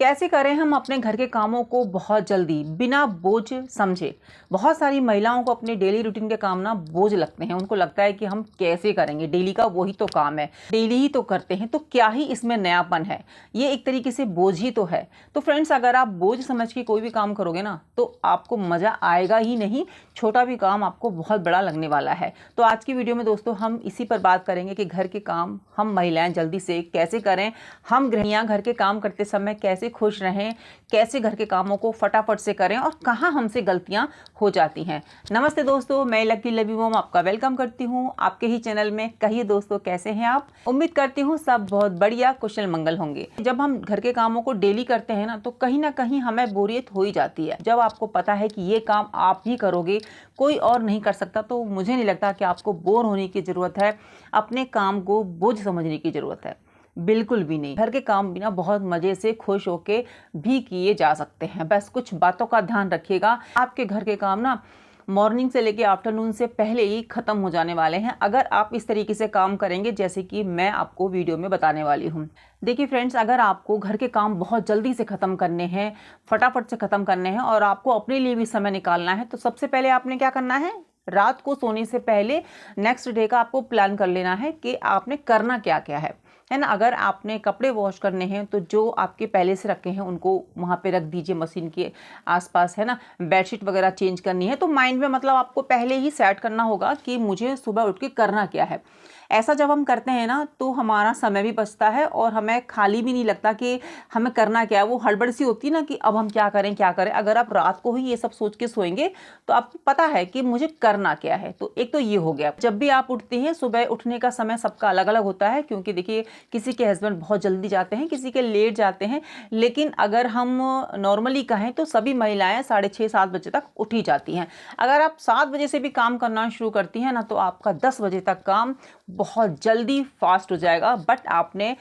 कैसे करें हम अपने घर के कामों को बहुत जल्दी बिना बोझ समझे। बहुत सारी महिलाओं को अपने डेली रूटीन के काम ना बोझ लगते हैं। उनको लगता है कि हम कैसे करेंगे, डेली का वही तो काम है, डेली ही तो करते हैं, तो क्या ही इसमें नयापन है। ये एक तरीके से बोझ ही तो है। तो फ्रेंड्स, अगर आप बोझ समझ के कोई भी काम करोगे ना तो आपको मज़ा आएगा ही नहीं, छोटा भी काम आपको बहुत बड़ा लगने वाला है। तो आज की वीडियो में दोस्तों हम इसी पर बात करेंगे कि घर के काम हम महिलाएं जल्दी से कैसे करें, हम गृहिणियां घर के काम करते समय कैसे खुश रहें, कैसे घर के कामों को फटाफट से करें और कहां हमसे गलतियां हो जाती हैं। नमस्ते दोस्तों, मैं लकी लवी मोम आपका वेलकम करती हूं आपके ही चैनल में। कहिए दोस्तों, कैसे हैं आप? उम्मीद करती हूं सब बहुत बढ़िया कुशल मंगल होंगे। जब हम घर के कामों को डेली करते हैं ना कहीं हमें बोरियत हो ही जाती है। जब आपको पता है कि ये काम आप ही करोगे, कोई और नहीं कर सकता, तो मुझे नहीं लगता कि आपको बोर होने की ज़रूरत है, अपने काम को बोझ समझने की ज़रूरत है। बिल्कुल भी नहीं। घर के काम बिना बहुत मज़े से खुश होके भी किए जा सकते हैं। बस कुछ बातों का ध्यान रखिएगा। आपके घर के काम ना मॉर्निंग से लेके आफ्टरनून से पहले ही ख़त्म हो जाने वाले हैं, अगर आप इस तरीके से काम करेंगे जैसे कि मैं आपको वीडियो में बताने वाली हूँ। देखिए फ्रेंड्स, अगर आपको घर के काम बहुत जल्दी से ख़त्म करने हैं, फटाफट से ख़त्म करने हैं और आपको अपने लिए भी समय निकालना है, तो सबसे पहले आपने क्या करना है, रात को सोने से पहले नेक्स्ट डे का आपको प्लान कर लेना है कि आपने करना क्या क्या है ना। अगर आपने कपड़े वॉश करने हैं तो जो आपके पहले से रखे हैं उनको वहाँ पे रख दीजिए मशीन के आसपास, है ना। बेडशीट वगैरह चेंज करनी है तो माइंड में मतलब आपको पहले ही सेट करना होगा कि मुझे सुबह उठ के करना क्या है। ऐसा जब हम करते हैं ना तो हमारा समय भी बचता है और हमें खाली भी नहीं लगता कि हमें करना क्या है। वो हड़बड़ सी होती है ना कि अब हम क्या करें क्या करें। अगर आप रात को ही ये सब सोच के सोएंगे तो आपको पता है कि मुझे करना क्या है। तो एक तो ये हो गया। जब भी आप उठते हैं, सुबह उठने का समय सबका अलग अलग होता है, क्योंकि देखिए किसी के हस्बैंड बहुत जल्दी जाते हैं, किसी के लेट जाते हैं। लेकिन अगर हम नॉर्मली कहें तो सभी महिलाएं 6:30-7 बजे तक उठी जाती हैं। अगर आप 7 बजे से भी काम करना शुरू करती हैं ना तो आपका 10 बजे तक काम बहुत जल्दी फास्ट हो जाएगा। बट आपने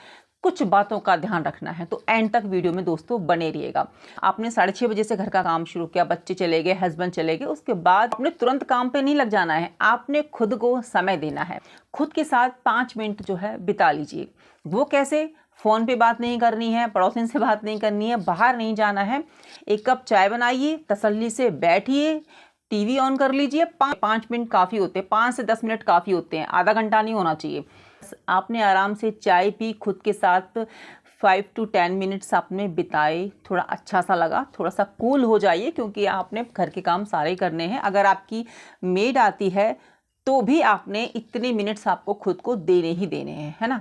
कुछ बातों का ध्यान रखना है, तो एंड तक वीडियो में दोस्तों बने रहिएगा। आपने 6:30 बजे से घर का काम शुरू किया, बच्चे चले गए, हस्बैंड चले गए, उसके बाद आपने तुरंत काम पे नहीं लग जाना है। आपने खुद को समय देना है। खुद के साथ 5 मिनट जो है बिता लीजिए। वो कैसे? फ़ोन पे बात नहीं करनी है, पड़ोसिन से बात नहीं करनी है, बाहर नहीं जाना है। एक कप चाय बनाइए, तसल्ली से बैठिए, टीवी ऑन कर लीजिए। 5 मिनट काफ़ी होते हैं, 5 से 10 मिनट काफ़ी होते हैं, आधा घंटा नहीं होना चाहिए। आपने आराम से चाय पी, खुद के साथ 5 to 10 मिनट्स आपने बिताए, थोड़ा अच्छा सा लगा, थोड़ा सा कूल हो जाइए, क्योंकि आपने घर के काम सारे करने हैं। अगर आपकी मेड आती है तो भी आपने इतने मिनट्स आपको खुद को देने ही देने हैं, है ना।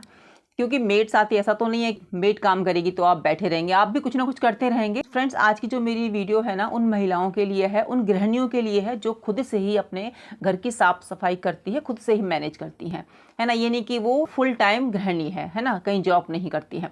क्योंकि मेड साथ ही ऐसा तो नहीं है मेड काम करेगी तो आप बैठे रहेंगे, आप भी कुछ ना कुछ करते रहेंगे। फ्रेंड्स, आज की जो मेरी वीडियो है ना उन महिलाओं के लिए है, उन गृहिणियों के लिए है जो खुद से ही अपने घर की साफ सफाई करती है, खुद से ही मैनेज करती हैं, है ना। ये नहीं कि वो फुल टाइम गृहिणी है ना, कहीं जॉब नहीं करती है।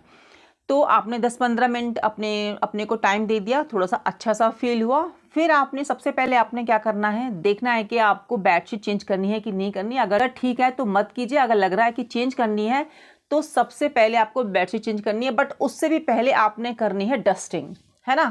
तो आपने 10-15 मिनट अपने को टाइम दे दिया, थोड़ा सा अच्छा सा फील हुआ। फिर आपने सबसे पहले आपने क्या करना है, देखना है कि आपको बेडशीट चेंज करनी है कि नहीं करनी। अगर ठीक है तो मत कीजिए, अगर लग रहा है कि चेंज करनी है तो सबसे पहले आपको बेडशीट चेंज करनी है। बट उससे भी पहले आपने करनी है डस्टिंग, है ना।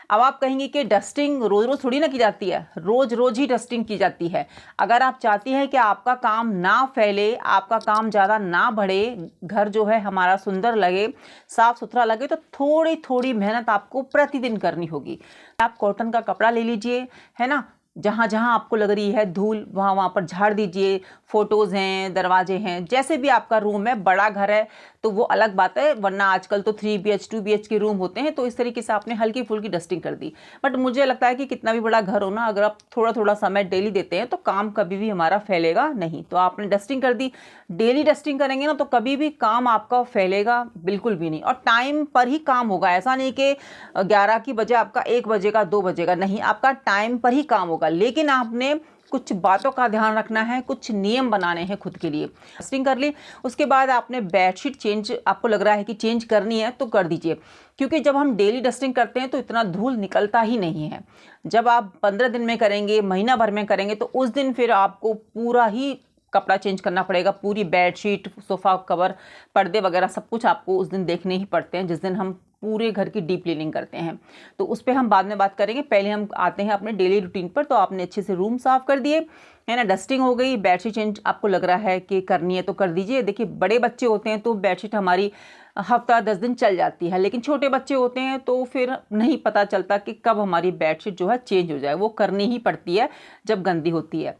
अब आप कहेंगे कि डस्टिंग रोज़ रोज़ थोड़ी ना की जाती है, रोज़ रोज़ ही डस्टिंग की जाती है। अगर आप चाहती हैं कि आपका काम ना फैले, आपका काम ज़्यादा ना बढ़े, घर जो है हमारा सुंदर लगे, साफ़ सुथरा लगे, तो थोड़ी थोड़ी मेहनत आपको प्रतिदिन करनी होगी। आप कॉटन का कपड़ा ले लीजिए, है ना। जहाँ जहाँ आपको लग रही है धूल वहाँ पर झाड़ दीजिए। फ़ोटोज़ हैं, दरवाजे हैं, जैसे भी आपका रूम है, बड़ा घर है तो वो अलग बात है, वरना आजकल तो 3 BH 2 BH के रूम होते हैं। तो इस तरीके से आपने हल्की फुल्की डस्टिंग कर दी। बट मुझे लगता है कि कितना भी बड़ा घर हो ना, अगर आप थोड़ा थोड़ा समय डेली देते हैं तो काम कभी भी हमारा फैलेगा नहीं। तो आपने डस्टिंग कर दी, डेली डस्टिंग करेंगे ना तो कभी भी काम आपका फैलेगा बिल्कुल भी नहीं। और टाइम पर ही काम होगा, ऐसा नहीं कि 11 की बजे आपका 1 बजेगा 2 बजेगा, नहीं, आपका टाइम पर ही काम होगा। लेकिन आपने कुछ बातों का ध्यान रखना है, कुछ नियम बनाने हैं खुद के लिए। डस्टिंग कर ली, उसके बाद आपने बेडशीट चेंज, आपको लग रहा है कि चेंज करनी है तो कर दीजिए। क्योंकि जब हम डेली डस्टिंग करते हैं तो इतना धूल निकलता ही नहीं है। जब आप 15 दिन में करेंगे, महीना भर में करेंगे, तो उस दिन फिर आपको पूरा ही कपड़ा चेंज करना पड़ेगा। पूरी बेडशीट, सोफ़ा कवर, पर्दे वगैरह सब कुछ आपको उस दिन देखने ही पड़ते हैं, जिस दिन हम पूरे घर की डीप क्लीनिंग करते हैं। तो उस पर हम बाद में बात करेंगे, पहले हम आते हैं अपने डेली रूटीन पर। तो आपने अच्छे से रूम साफ़ कर दिए, है ना, डस्टिंग हो गई, बेडशीट चेंज आपको लग रहा है कि करनी है तो कर दीजिए। देखिए बड़े बच्चे होते हैं तो बेडशीट हमारी हफ्ता 10 दिन चल जाती है। लेकिन छोटे बच्चे होते हैं तो फिर नहीं पता चलता कि कब हमारी बेडशीट जो है चेंज हो जाए, वो करनी ही पड़ती है जब गंदी होती है।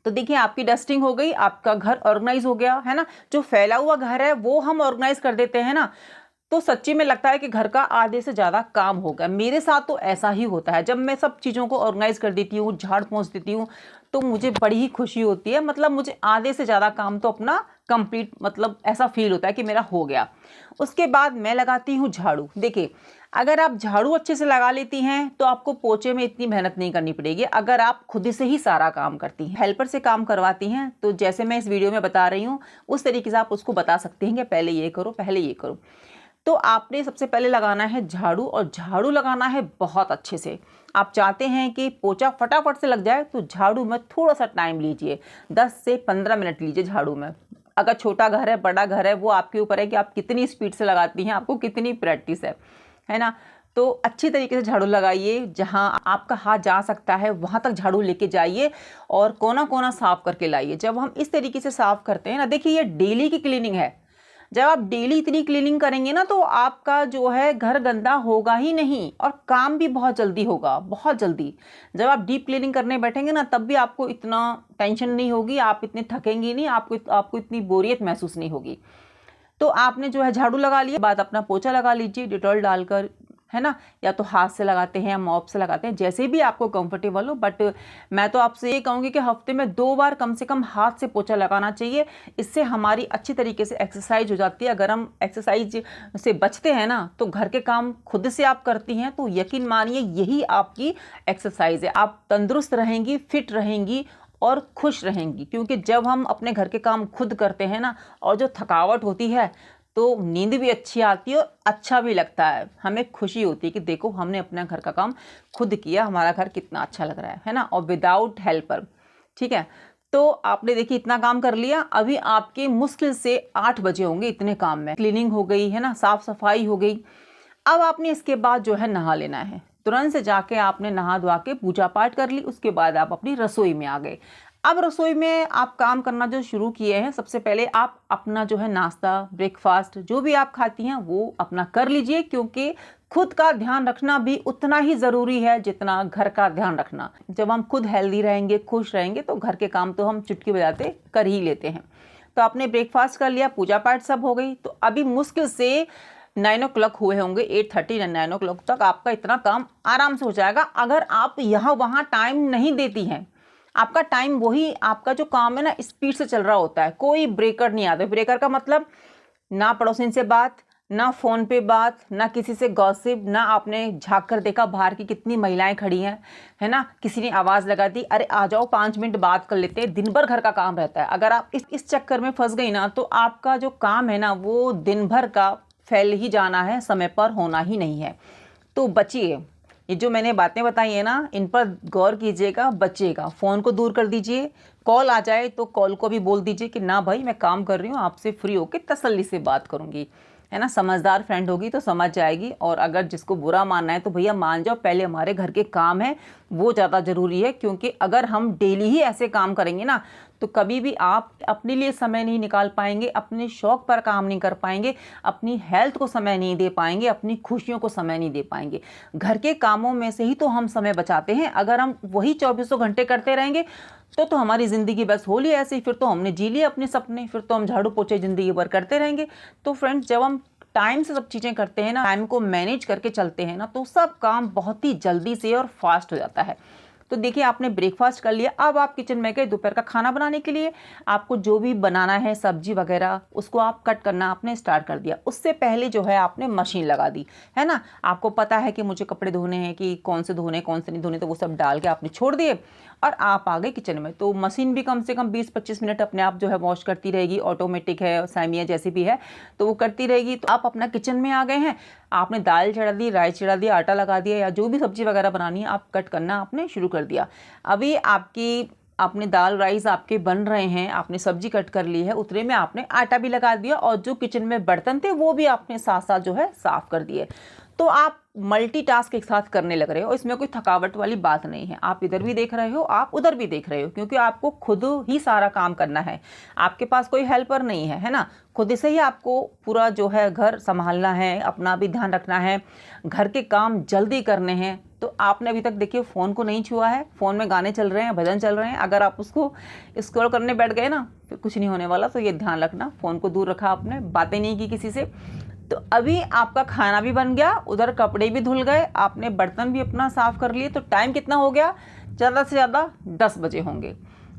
तो देखिए आपकी डस्टिंग हो गई, आपका घर ऑर्गेनाइज हो गया है ना। जो फैला हुआ घर है वो हम ऑर्गेनाइज कर देते हैं ना, तो सच्ची में लगता है कि घर का आधे से ज़्यादा काम हो गया। मेरे साथ तो ऐसा ही होता है, जब मैं सब चीज़ों को ऑर्गेनाइज कर देती हूँ, झाड़ पोंछ देती हूँ, तो मुझे बड़ी ही खुशी होती है। मतलब मुझे आधे से ज़्यादा काम तो अपना कंप्लीट, मतलब ऐसा फील होता है कि मेरा हो गया। उसके बाद मैं लगाती हूँ झाड़ू। देखिए अगर आप झाड़ू अच्छे से लगा लेती हैं तो आपको पोछे में इतनी मेहनत नहीं करनी पड़ेगी, अगर आप खुद से ही सारा काम करती हैं। हेल्पर से काम करवाती हैं तो जैसे मैं इस वीडियो में बता रही हूँ उस तरीके से आप उसको बता सकती हैं कि पहले ये करो, पहले ये करो। तो आपने सबसे पहले लगाना है झाड़ू, और झाड़ू लगाना है बहुत अच्छे से। आप चाहते हैं कि पोछा फटाफट से लग जाए तो झाड़ू में थोड़ा सा टाइम लीजिए, 10 से 15 मिनट लीजिए झाड़ू में। अगर छोटा घर है, बड़ा घर है, वो आपके ऊपर है कि आप कितनी स्पीड से लगाती हैं, आपको कितनी प्रैक्टिस है ना। तो अच्छी तरीके से झाड़ू लगाइए, जहां आपका हाथ जा सकता है वहां तक झाड़ू लेके जाइए और कोना कोना साफ करके लाइए। जब हम इस तरीके से साफ करते हैं ना, देखिए ये डेली की क्लीनिंग है। जब आप डेली इतनी क्लीनिंग करेंगे ना तो आपका जो है घर गंदा होगा ही नहीं, और काम भी बहुत जल्दी होगा, बहुत जल्दी। जब आप डीप क्लीनिंग करने बैठेंगे ना तब भी आपको इतना टेंशन नहीं होगी, आप इतने थकेंगे नहीं, आपको इतनी बोरियत महसूस नहीं होगी। तो आपने जो है झाड़ू लगा लिया, बाद अपना पोछा लगा लीजिए डिटॉल डालकर, है ना। या तो हाथ से लगाते हैं या मॉप से लगाते हैं, जैसे भी आपको कंफर्टेबल हो। बट मैं तो आपसे ये कहूँगी कि हफ्ते में 2 बार कम से कम हाथ से पोछा लगाना चाहिए। इससे हमारी अच्छी तरीके से एक्सरसाइज हो जाती है। अगर हम एक्सरसाइज से बचते हैं ना तो घर के काम खुद से आप करती हैं तो यकीन मानिए यही आपकी एक्सरसाइज है। आप तंदुरुस्त रहेंगी, फिट रहेंगी और खुश रहेंगी। क्योंकि जब हम अपने घर के काम खुद करते हैं ना, और जो थकावट होती है, तो नींद भी अच्छी आती है और अच्छा भी लगता है। हमें खुशी होती है कि देखो हमने अपना घर का काम खुद किया, हमारा घर कितना अच्छा लग रहा है ना, और विदाउट हेल्पर। ठीक है, तो आपने देखिए इतना काम कर लिया। अभी आपके मुश्किल से 8 बजे होंगे इतने काम में। क्लीनिंग हो गई है ना, साफ सफाई हो गई। अब आपने इसके बाद जो है नहा लेना है। तुरंत से जाके आपने नहा धोआ के पूजा पाठ कर ली। उसके बाद आप अपनी रसोई में आ गए। अब रसोई में आप काम करना जो शुरू किए हैं, सबसे पहले आप अपना जो है नाश्ता, ब्रेकफास्ट जो भी आप खाती हैं वो अपना कर लीजिए। क्योंकि खुद का ध्यान रखना भी उतना ही ज़रूरी है जितना घर का ध्यान रखना। जब हम खुद हेल्दी रहेंगे, खुश रहेंगे, तो घर के काम तो हम चुटकी बजाते कर ही लेते हैं। तो आपने ब्रेकफास्ट कर लिया, पूजा पाठ सब हो गई। तो अभी मुश्किल से 9 o'clock हुए होंगे, 8:30 या 9 o'clock तक आपका इतना काम आराम से हो जाएगा। अगर आप यहाँ वहाँ टाइम नहीं देती हैं, आपका टाइम वही, आपका जो काम है ना स्पीड से चल रहा होता है, कोई ब्रेकर नहीं आता। ब्रेकर का मतलब ना पड़ोसिन से बात, ना फ़ोन पे बात, ना किसी से गॉसिप, ना आपने झाँक कर देखा बाहर की कितनी महिलाएं खड़ी हैं, है ना। किसी ने आवाज़ लगा दी, अरे आ जाओ 5 मिनट बात कर लेते हैं। दिन भर घर का काम रहता है। अगर आप इस चक्कर में फंस गई ना तो आपका जो काम है ना वो दिन भर का फैल ही जाना है, समय पर होना ही नहीं है। तो बचिए, ये जो मैंने बातें बताई है ना इन पर गौर कीजिएगा, बचिएगा। फ़ोन को दूर कर दीजिए। कॉल आ जाए तो कॉल को भी बोल दीजिए कि ना भाई मैं काम कर रही हूँ, आपसे फ्री होकर तसल्ली से बात करूँगी, है ना। समझदार फ्रेंड होगी तो समझ जाएगी। और अगर जिसको बुरा मानना है तो भैया मान जाओ, पहले हमारे घर के काम है वो ज़्यादा ज़रूरी है। क्योंकि अगर हम डेली ही ऐसे काम करेंगे ना तो कभी भी आप अपने लिए समय नहीं निकाल पाएंगे, अपने शौक़ पर काम नहीं कर पाएंगे, अपनी हेल्थ को समय नहीं दे पाएंगे, अपनी खुशियों को समय नहीं दे पाएंगे। घर के कामों में से ही तो हम समय बचाते हैं। अगर हम वही 24 घंटे करते रहेंगे तो हमारी ज़िंदगी बस हो ली ऐसे ही। फिर तो हमने जी लिए अपने सपने, फिर तो हम झाड़ू पोछे ज़िंदगी भर करते रहेंगे। तो फ्रेंड्स, जब हम टाइम से सब चीज़ें करते हैं ना, टाइम को मैनेज करके चलते हैं ना, तो सब काम बहुत ही जल्दी से और फास्ट हो जाता है। तो देखिए आपने ब्रेकफास्ट कर लिया, अब आप किचन में गए दोपहर का खाना बनाने के लिए। आपको जो भी बनाना है सब्जी वगैरह, उसको आप कट करना आपने स्टार्ट कर दिया। उससे पहले जो है आपने मशीन लगा दी, है ना। आपको पता है कि मुझे कपड़े धोने हैं, कि कौन से धोने कौन से नहीं धोने, तो वो सब डाल के आपने छोड़ दिए और आप आ गए किचन में। तो मशीन भी कम से कम 20-25 मिनट अपने आप जो है वॉश करती रहेगी। ऑटोमेटिक है, साइमिया जैसी भी है, तो वो करती रहेगी। तो आप अपना किचन में आ गए हैं। आपने दाल चढ़ा दी, राइस चढ़ा दिया, आटा लगा दिया, या जो भी सब्जी वगैरह बनानी है आप कट करना आपने शुरू कर दिया। अभी आपने दाल राइस आपके बन रहे हैं, आपने सब्जी कट कर ली है, उतने में आपने आटा भी लगा दिया और जो किचन में बर्तन थे वो भी आपने साथ साथ जो है साफ कर दिए। तो आप मल्टीटास्क एक साथ करने लग रहे हो, इसमें कोई थकावट वाली बात नहीं है। आप इधर भी देख रहे हो, आप उधर भी देख रहे हो, क्योंकि आपको खुद ही सारा काम करना है। आपके पास कोई हेल्पर नहीं है, है ना। खुद से ही आपको पूरा जो है घर संभालना है, अपना भी ध्यान रखना है, घर के काम जल्दी करने हैं। तो आपने अभी तक देखिए फ़ोन को नहीं छुआ है, फ़ोन में गाने चल रहे हैं, भजन चल रहे हैं, अगर आप उसको स्क्रॉल करने बैठ गए ना फिर कुछ नहीं होने वाला। तो ये ध्यान रखना, फ़ोन को दूर रखा आपने, बातें नहीं की किसी से। तो अभी आपका खाना भी बन गया, उधर कपड़े भी धुल गए, आपने बर्तन भी अपना साफ़ कर लिए। तो टाइम कितना हो गया? ज़्यादा से ज़्यादा 10 बजे होंगे।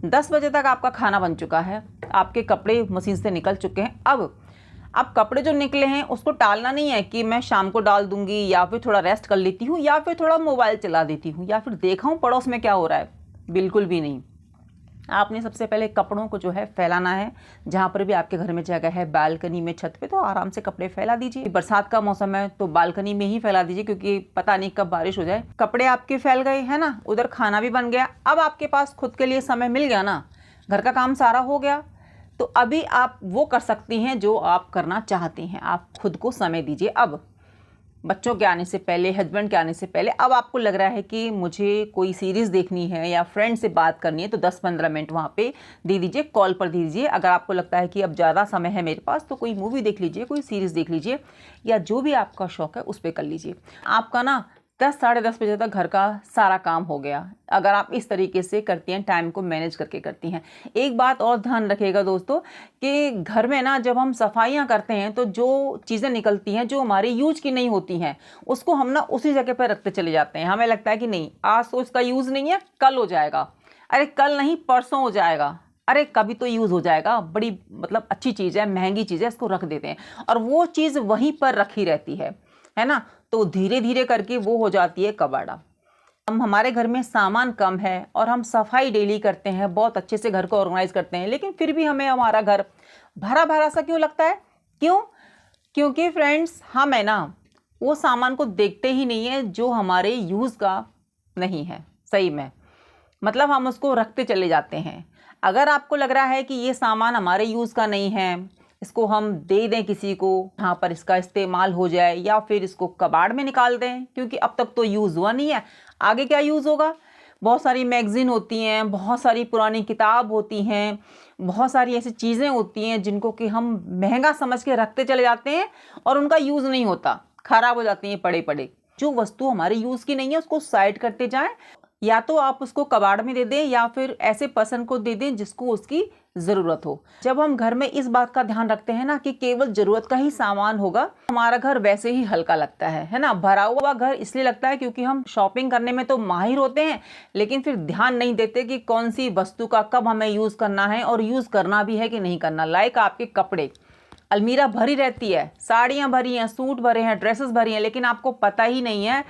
10 बजे तक आपका खाना बन चुका है, आपके कपड़े मशीन से निकल चुके हैं। अब कपड़े जो निकले हैं उसको टालना नहीं है कि मैं शाम को डाल दूंगी, या फिर थोड़ा रेस्ट कर लेती हूँ, या फिर थोड़ा मोबाइल चला देती हूँ, या फिर देखा हूँ पड़ोस में क्या हो रहा है। बिल्कुल भी नहीं। आपने सबसे पहले कपड़ों को जो है फैलाना है। जहाँ पर भी आपके घर में जगह है, बालकनी में, छत पे, तो आराम से कपड़े फैला दीजिए। बरसात का मौसम है तो बालकनी में ही फैला दीजिए, क्योंकि पता नहीं कब बारिश हो जाए। कपड़े आपके फैल गए है ना, उधर खाना भी बन गया। अब आपके पास खुद के लिए समय मिल गया ना, घर का काम सारा हो गया। तो अभी आप वो कर सकती हैं जो आप करना चाहती हैं। आप खुद को समय दीजिए। अब बच्चों के आने से पहले, हस्बैंड के आने से पहले, अब आपको लग रहा है कि मुझे कोई सीरीज़ देखनी है या फ्रेंड से बात करनी है, तो 10-15 मिनट वहाँ पे दे दीजिए, कॉल पर दे दीजिए। अगर आपको लगता है कि अब ज़्यादा समय है मेरे पास, तो कोई मूवी देख लीजिए, कोई सीरीज़ देख लीजिए, या जो भी आपका शौक़ है उस पर कर लीजिए। आपका ना 10-10:30 बजे तक घर का सारा काम हो गया, अगर आप इस तरीके से करती हैं, टाइम को मैनेज करके करती हैं। एक बात और ध्यान रखिएगा दोस्तों, कि घर में ना जब हम सफाइयाँ करते हैं तो जो चीज़ें निकलती हैं जो हमारी यूज की नहीं होती हैं, उसको हम ना उसी जगह पर रखते चले जाते हैं। हमें लगता है कि नहीं, आज तो इसका यूज़ नहीं है, कल हो जाएगा। अरे कल नहीं, परसों हो जाएगा। अरे कभी तो यूज़ हो जाएगा, बड़ी मतलब अच्छी चीज़ है, महंगी चीज़ है, इसको रख देते हैं, और वो चीज़ वहीं पर रखी रहती है ना। तो धीरे धीरे करके वो हो जाती है कबाड़ा। हमारे घर में सामान कम है और हम सफाई डेली करते हैं, बहुत अच्छे से घर को ऑर्गेनाइज करते हैं, लेकिन फिर भी हमें हमारा घर भरा भरा सा क्यों लगता है? क्यों? क्योंकि फ्रेंड्स, हम है ना वो सामान को देखते ही नहीं है जो हमारे यूज़ का नहीं है। सही में मतलब हम उसको रखते चले जाते हैं। अगर आपको लग रहा है कि ये सामान हमारे यूज़ का नहीं है, इसको हम दे दें किसी को, यहाँ पर इसका इस्तेमाल हो जाए, या फिर इसको कबाड़ में निकाल दें, क्योंकि अब तक तो यूज़ हुआ नहीं है, आगे क्या यूज़ होगा। बहुत सारी मैगज़ीन होती हैं, बहुत सारी पुरानी किताब होती हैं, बहुत सारी ऐसी चीज़ें होती हैं जिनको कि हम महंगा समझ के रखते चले जाते हैं और उनका यूज़ नहीं होता, ख़राब हो जाती हैं पड़े पड़े। जो वस्तु हमारे यूज़ की नहीं है उसको साइड करते जाएं, या तो आप उसको कबाड़ में दे दें, या फिर ऐसे पर्सन को दे दें जिसको उसकी ज़रूरत हो। जब हम घर में इस बात का ध्यान रखते हैं ना कि केवल ज़रूरत का ही सामान होगा, हमारा घर वैसे ही हल्का लगता है ना। भरा हुआ घर इसलिए लगता है क्योंकि हम शॉपिंग करने में तो माहिर होते हैं, लेकिन फिर ध्यान नहीं देते कि कौन सी वस्तु का कब हमें यूज़ करना है, और यूज़ करना भी है कि नहीं करना। लाइक आपके कपड़े, अलमीरा भरी रहती है, साड़ियाँ भरी हैं, सूट भरे हैं, ड्रेसेस भरी हैं, लेकिन आपको पता ही नहीं है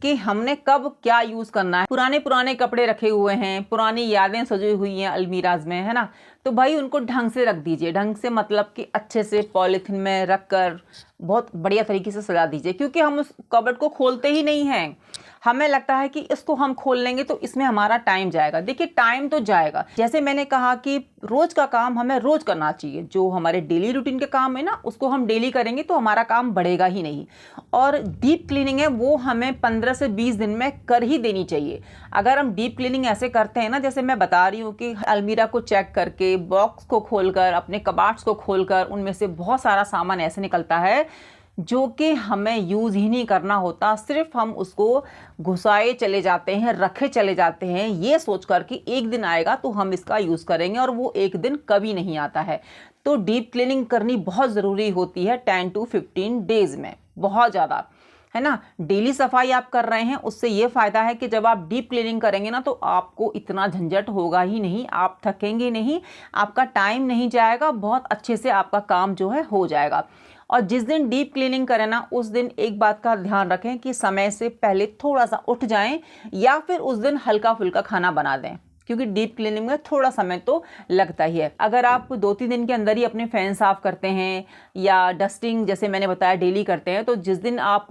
कि हमने कब क्या यूज़ करना है। पुराने कपड़े रखे हुए हैं, पुरानी यादें सजी हुई हैं अलमीराज में, है ना। तो भाई उनको ढंग से रख दीजिए। ढंग से मतलब कि अच्छे से पॉलीथिन में रख कर बहुत बढ़िया तरीके से सजा दीजिए, क्योंकि हम उस कबर्ड को खोलते ही नहीं हैं। हमें लगता है कि इसको हम खोल लेंगे तो इसमें हमारा टाइम जाएगा। देखिए टाइम तो जाएगा, जैसे मैंने कहा कि रोज़ का काम हमें रोज़ करना चाहिए। जो हमारे डेली रूटीन के काम है ना, उसको हम डेली करेंगे तो हमारा काम बढ़ेगा ही नहीं। और डीप क्लीनिंग है वो हमें 15 से 20 दिन में कर ही देनी चाहिए। अगर हम डीप क्लीनिंग ऐसे करते हैं ना, जैसे मैं बता रही हूँ कि अलमीरा को चेक करके, बॉक्स को खोलकर, अपने कबार्ड्स को खोलकर, उनमें से बहुत सारा सामान ऐसे निकलता है जो कि हमें यूज़ ही नहीं करना होता, सिर्फ हम उसको घुसाए चले जाते हैं, रखे चले जाते हैं, ये सोचकर कि एक दिन आएगा तो हम इसका यूज़ करेंगे, और वो एक दिन कभी नहीं आता है। तो डीप क्लीनिंग करनी बहुत ज़रूरी होती है 10 to 15 डेज़ में, बहुत ज़्यादा, है ना। डेली सफाई आप कर रहे हैं, उससे ये फ़ायदा है कि जब आप डीप क्लीनिंग करेंगे ना, तो आपको इतना झंझट होगा ही नहीं, आप थकेंगे नहीं, आपका टाइम नहीं जाएगा, बहुत अच्छे से आपका काम जो है हो जाएगा। और जिस दिन डीप क्लीनिंग करें ना, उस दिन एक बात का ध्यान रखें कि समय से पहले थोड़ा सा उठ जाएं, या फिर उस दिन हल्का फुल्का खाना बना दें, क्योंकि डीप क्लीनिंग में थोड़ा समय तो लगता ही है। अगर आप 2-3 दिन के अंदर ही अपने फैन साफ़ करते हैं, या डस्टिंग जैसे मैंने बताया डेली करते हैं, तो जिस दिन आप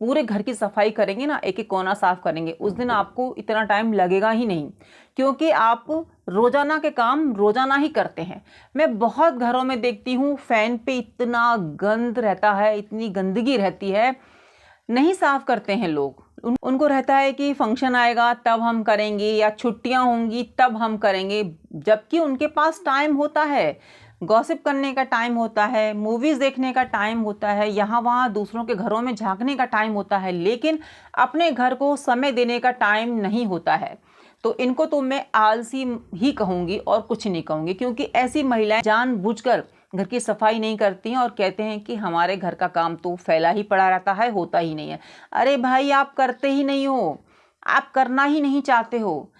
पूरे घर की सफाई करेंगे ना, एक एक कोना साफ़ करेंगे, उस दिन आपको इतना टाइम लगेगा ही नहीं, क्योंकि आप रोज़ाना के काम रोज़ाना ही करते हैं। मैं बहुत घरों में देखती हूँ फ़ैन पे इतना गंद रहता है, इतनी गंदगी रहती है नहीं साफ करते हैं लोग। उनको रहता है कि फंक्शन आएगा तब हम करेंगे या छुट्टियां होंगी तब हम करेंगे, जबकि उनके पास टाइम होता है, गॉसिप करने का टाइम होता है, मूवीज़ देखने का टाइम होता है, यहाँ वहाँ दूसरों के घरों में झांकने का टाइम होता है, लेकिन अपने घर को समय देने का टाइम नहीं होता है। तो इनको तो मैं आलसी ही कहूँगी और कुछ नहीं कहूँगी, क्योंकि ऐसी महिलाएं जानबूझकर घर की सफाई नहीं करती हैं और कहते हैं कि हमारे घर का काम तो फैला ही पड़ा रहता है, होता ही नहीं है। अरे भाई, आप करते ही नहीं हो, आप करना ही नहीं चाहते हो।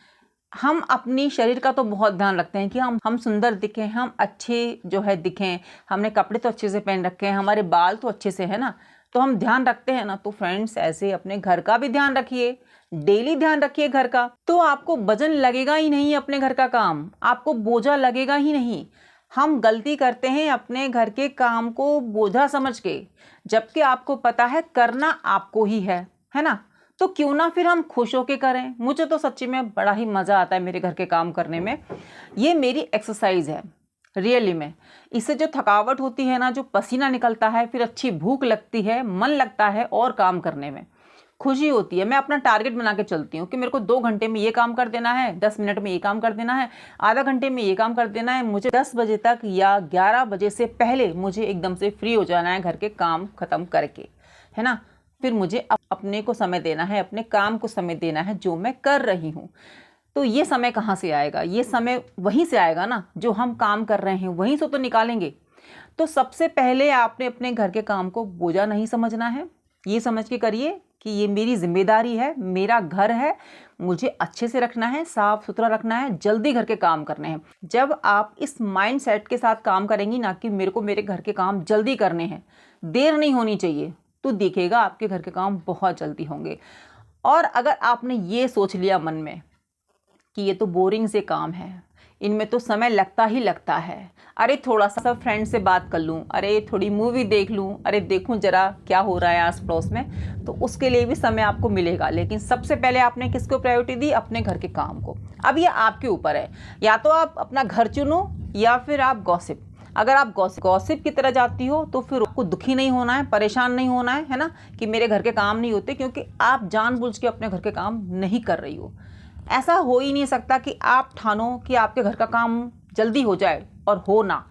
हम अपनी शरीर का तो बहुत ध्यान रखते हैं कि हम सुंदर दिखें, हम अच्छे जो है दिखें, हमने कपड़े तो अच्छे से पहन रखे हैं, हमारे बाल तो अच्छे से है ना, तो हम ध्यान रखते हैं ना। तो फ्रेंड्स, ऐसे अपने घर का भी ध्यान रखिए, डेली ध्यान रखिए घर का, तो आपको वजन लगेगा ही नहीं अपने घर का काम, आपको बोझा लगेगा ही नहीं। हम गलती करते हैं अपने घर के काम को बोझा समझ के, जबकि आपको पता है करना आपको ही है ना। तो क्यों ना फिर हम खुश होके करें। मुझे तो सच्ची में बड़ा ही मज़ा आता है मेरे घर के काम करने में। ये मेरी एक्सरसाइज है रियली में। इससे जो थकावट होती है ना, जो पसीना निकलता है, फिर अच्छी भूख लगती है, मन लगता है और काम करने में खुशी होती है। मैं अपना टारगेट बना के चलती हूँ कि मेरे को 2 घंटे में ये काम कर देना है, 10 मिनट में ये काम कर देना है, आधा घंटे में ये काम कर देना है। मुझे 10 बजे तक या 11 बजे से पहले मुझे एकदम से फ्री हो जाना है घर के काम ख़त्म करके, है ना। फिर मुझे अपने को समय देना है, अपने काम को समय देना है जो मैं कर रही हूँ। तो ये समय कहाँ से आएगा? ये समय वहीं से आएगा ना, जो हम काम कर रहे हैं वहीं से तो निकालेंगे। तो सबसे पहले आपने अपने घर के काम को बोझा नहीं समझना है, ये समझ के करिए कि ये मेरी जिम्मेदारी है, मेरा घर है, मुझे अच्छे से रखना है, साफ सुथरा रखना है, जल्दी घर के काम करने हैं। जब आप इस माइंड सेट के साथ काम करेंगी ना कि मेरे को मेरे घर के काम जल्दी करने हैं, देर नहीं होनी चाहिए, तो देखिएगा आपके घर के काम बहुत जल्दी होंगे। और अगर आपने ये सोच लिया मन में कि ये तो बोरिंग से काम है, इनमें तो समय लगता ही लगता है, अरे थोड़ा सा फ्रेंड से बात कर लूँ, अरे थोड़ी मूवी देख लूँ, अरे देखूँ ज़रा क्या हो रहा है आस पड़ोस में, तो उसके लिए भी समय आपको मिलेगा। लेकिन सबसे पहले आपने किसको प्रायोरिटी दी? अपने घर के काम को। अब ये आपके ऊपर है, या तो आप अपना घर चुनो या फिर आप गॉसिप। अगर आप गॉसिप की तरह जाती हो तो फिर आपको दुखी नहीं होना है, परेशान नहीं होना है ना, कि मेरे घर के काम नहीं होते, क्योंकि आप जानबूझ के अपने घर के काम नहीं कर रही हो। ऐसा हो ही नहीं सकता कि आप ठानो कि आपके घर का काम जल्दी हो जाए, और हो ना।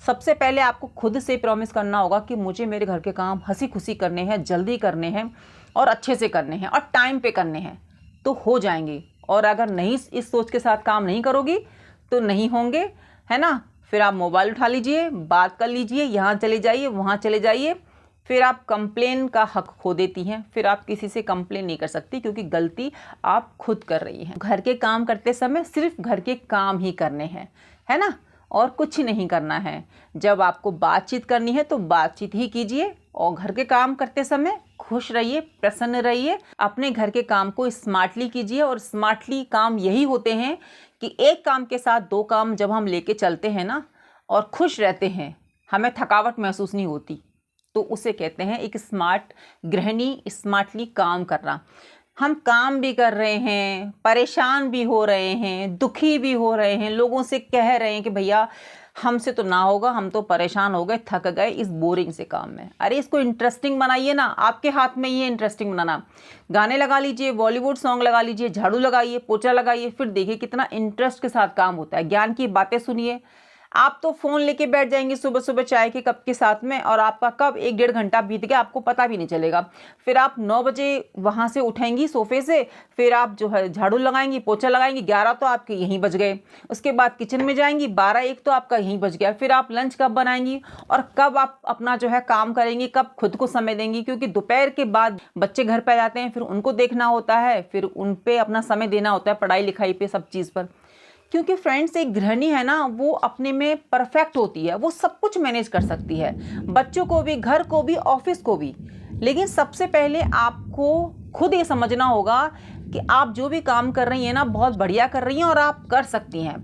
सबसे पहले आपको खुद से प्रॉमिस करना होगा कि मुझे मेरे घर के काम हंसी खुशी करने हैं, जल्दी करने हैं और अच्छे से करने हैं और टाइम पे करने हैं, तो हो जाएंगे। और अगर नहीं इस सोच के साथ काम नहीं करोगी तो नहीं होंगे, है ना। फिर आप मोबाइल उठा लीजिए, बात कर लीजिए, यहाँ चले जाइए, वहाँ चले जाइए, फिर आप कंप्लेन का हक खो देती हैं। फिर आप किसी से कंप्लेन नहीं कर सकती, क्योंकि गलती आप खुद कर रही हैं। घर के काम करते समय सिर्फ घर के काम ही करने हैं, है ना, और कुछ नहीं करना है। जब आपको बातचीत करनी है तो बातचीत ही कीजिए, और घर के काम करते समय खुश रहिए, प्रसन्न रहिए। अपने घर के काम को स्मार्टली कीजिए, और स्मार्टली काम यही होते हैं कि एक काम के साथ 2 काम जब हम लेके चलते हैं ना और खुश रहते हैं, हमें थकावट महसूस नहीं होती, तो उसे कहते हैं एक स्मार्ट गृहिणी, स्मार्टली काम करना। हम काम भी कर रहे हैं, परेशान भी हो रहे हैं, दुखी भी हो रहे हैं, लोगों से कह रहे हैं कि भैया हमसे तो ना होगा, हम तो परेशान हो गए, थक गए इस बोरिंग से काम में। अरे इसको इंटरेस्टिंग बनाइए ना, आपके हाथ में ये इंटरेस्टिंग बनाना। गाने लगा लीजिए, बॉलीवुड सॉन्ग लगा लीजिए, झाड़ू लगाइए, पोछा लगाइए, फिर देखिए कितना इंटरेस्ट के साथ काम होता है। ज्ञान की बातें सुनिए। आप तो फ़ोन लेके बैठ जाएंगे सुबह सुबह चाय के कप के साथ में, और आपका कब 1-1.5 घंटा बीत गया आपको पता भी नहीं चलेगा। फिर आप 9 बजे वहाँ से उठेंगी सोफे से, फिर आप जो है झाड़ू लगाएंगी, पोछा लगाएंगी, 11 तो आपके यहीं बज गए। उसके बाद किचन में जाएंगी, 12-1 तो आपका यहीं बज गया। फिर आप लंच कब बनाएंगी और कब आप अपना जो है काम करेंगी, कब खुद को समय देंगी, क्योंकि दोपहर के बाद बच्चे घर पे आ जाते हैं, फिर उनको देखना होता है, फिर उन पे अपना समय देना होता है, पढ़ाई लिखाई पे, सब चीज़ पर। क्योंकि फ्रेंड्स, एक गृहिणी है ना, वो अपने में परफेक्ट होती है, वो सब कुछ मैनेज कर सकती है, बच्चों को भी, घर को भी, ऑफिस को भी। लेकिन सबसे पहले आपको खुद ये समझना होगा कि आप जो भी काम कर रही हैं ना, बहुत बढ़िया कर रही हैं और आप कर सकती हैं।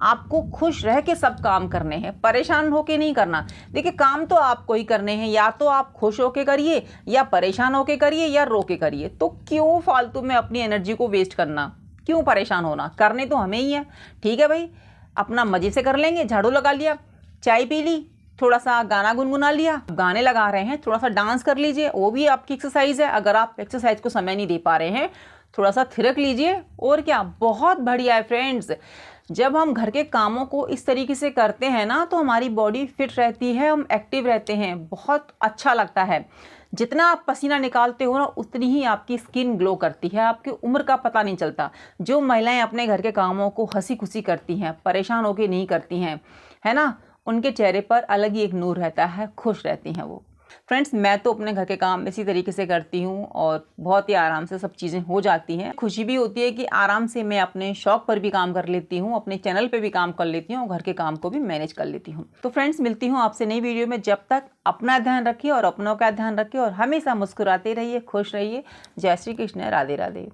आपको खुश रह के सब काम करने हैं, परेशान होके नहीं करना। देखिए, काम तो आपको ही करने हैं, या तो आप खुश होके करिए, या परेशान होके करिए, या रो के करिए। तो क्यों फालतू में अपनी एनर्जी को वेस्ट करना, क्यों परेशान होना? करने तो हमें ही है। ठीक है भाई, अपना मज़े से कर लेंगे, झाड़ू लगा लिया, चाय पी ली, थोड़ा सा गाना गुनगुना लिया, गाने लगा रहे हैं, थोड़ा सा डांस कर लीजिए, वो भी आपकी एक्सरसाइज है। अगर आप एक्सरसाइज को समय नहीं दे पा रहे हैं, थोड़ा सा थिरक लीजिए, और क्या, बहुत बढ़िया है फ्रेंड्स। जब हम घर के कामों को इस तरीके से करते हैं ना, तो हमारी बॉडी फिट रहती है, हम एक्टिव रहते हैं, बहुत अच्छा लगता है। जितना आप पसीना निकालते हो ना, उतनी ही आपकी स्किन ग्लो करती है, आपकी उम्र का पता नहीं चलता। जो महिलाएं अपने घर के कामों को हंसी खुशी करती हैं, परेशान होकर नहीं करती हैं, है ना, उनके चेहरे पर अलग ही एक नूर रहता है, खुश रहती हैं वो। फ्रेंड्स, मैं तो अपने घर के काम इसी तरीके से करती हूँ और बहुत ही आराम से सब चीज़ें हो जाती हैं। खुशी भी होती है कि आराम से मैं अपने शौक पर भी काम कर लेती हूँ, अपने चैनल पे भी काम कर लेती हूँ और घर के काम को भी मैनेज कर लेती हूँ। तो फ्रेंड्स, मिलती हूँ आपसे नई वीडियो में। जब तक अपना ध्यान रखिए और अपनों का ध्यान रखिए और हमेशा मुस्कुराते रहिए, खुश रहिए। जय श्री कृष्ण, राधे राधे।